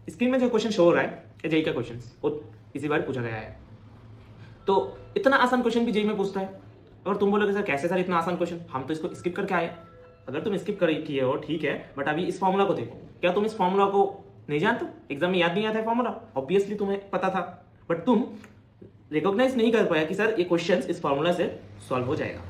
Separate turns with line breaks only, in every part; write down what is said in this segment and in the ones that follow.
Screen में जो question show हो रहा है ये जेई का क्वेश्चन वो इसी बार पूछा गया है। तो इतना आसान क्वेश्चन भी जेई में पूछता है। अगर तुम बोलोगे सर कैसे सर इतना आसान क्वेश्चन, हम तो इसको स्किप करके आए। अगर तुम स्किप कर किए हो ठीक है, बट अभी इस फॉर्मूला को देखो। क्या तुम इस फॉर्मूला को नहीं जानते? एग्जाम में याद नहीं आता है फॉर्मूला? ऑब्वियसली तुम्हें पता था, बट तुम रिकॉग्नाइज नहीं कर पाया कि सर ये क्वेश्चन इस फॉर्मूला से सॉल्व हो जाएगा।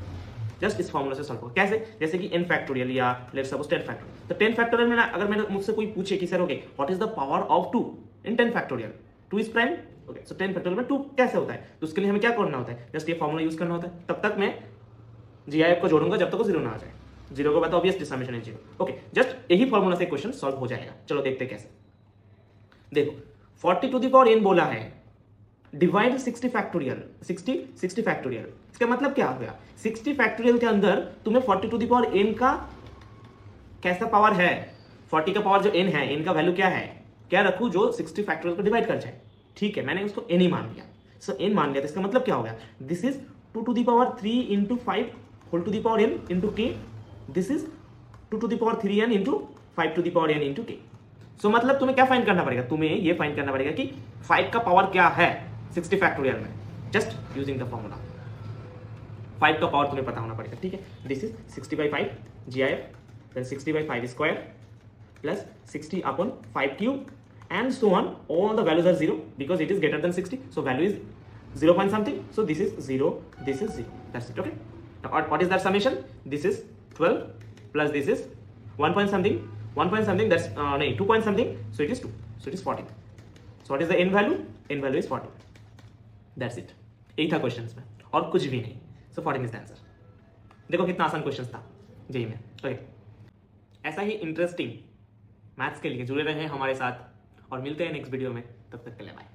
जस्ट इस फॉर्मूला से सॉल्व होगा। कैसे? जैसे कि n फैक्टोरियल या लेट्स सपोज 10 फैक्टोरियल। तो 10 फैक्टोरियल में अगर मेरे मुझसे कोई पूछे कि sir okay what is the power of 2 in 10 factorial, 2 is prime. Okay so 10 factorial में 2 कैसे होता है, तो उसके लिए हमें क्या करना होता है? जस्ट ये फॉर्मूला यूज करना होता है। तब तक मैं जीआईएफ को जोड़ूंगा जब तक वो 0 ना आ जाए। 0 के बाद ऑब्वियसली समेशन है 0। ओके जस्ट यही फॉर्मूला से क्वेश्चन सॉल्व हो जाएगा। चलो देखते हैं कैसे। देखो 40 टू द पावर n बोला है, डिवाइड 60 फैक्टोरियल, 60 फैक्टोरियल। इसका मतलब क्या हो गया? 60 फैक्टोरियल के अंदर तुम्हें 40 टू द पावर n का कैसा पावर है? 40 का पावर जो n है, n का वैल्यू क्या है? क्या रखूं जो 60 फैक्टोरियल को डिवाइड कर जाए? ठीक है, मैंने उसको n ही मान लिया। सो n मान लिया, तो इसका मतलब क्या हो गया? This is 2 to the power 3 into 5 whole to the power n into k। This is 2 to the power 3n into 5 to the power n into k। So मतलब तुम्हें क्या फाइंड करना पड़ेगा? तुम्हें ये फाइंड करना पड़ेगा कि 5 का पावर क्या है 60 फैक्टोरियल में, जस्ट यूजिंग द फॉर्मूला। 5 का पावर तुम्हें पता होना पड़ेगा। ठीक है, this is 60 by 5 GIF, then 60 by 5 square plus 60 upon 5 cube and so on. All the values are 0 because it is greater than 60. So value is 0 point something. So this is 0, this is 0. That's it. Okay. Now what is that summation? This is 12 plus this is 1 point something. 1 point something, that's 2 point something. So it is 2. So it is 40. So what is the n value? N value is 40. That's it. यही था questions में और कुछ भी नहीं। सो 14 is the answer. देखो कितना आसान क्वेश्चन था जेई में। ओके, ऐसा ही इंटरेस्टिंग मैथ्स के लिए जुड़े रहे हमारे साथ और मिलते हैं नेक्स्ट वीडियो में। तब तक के लिए बाय।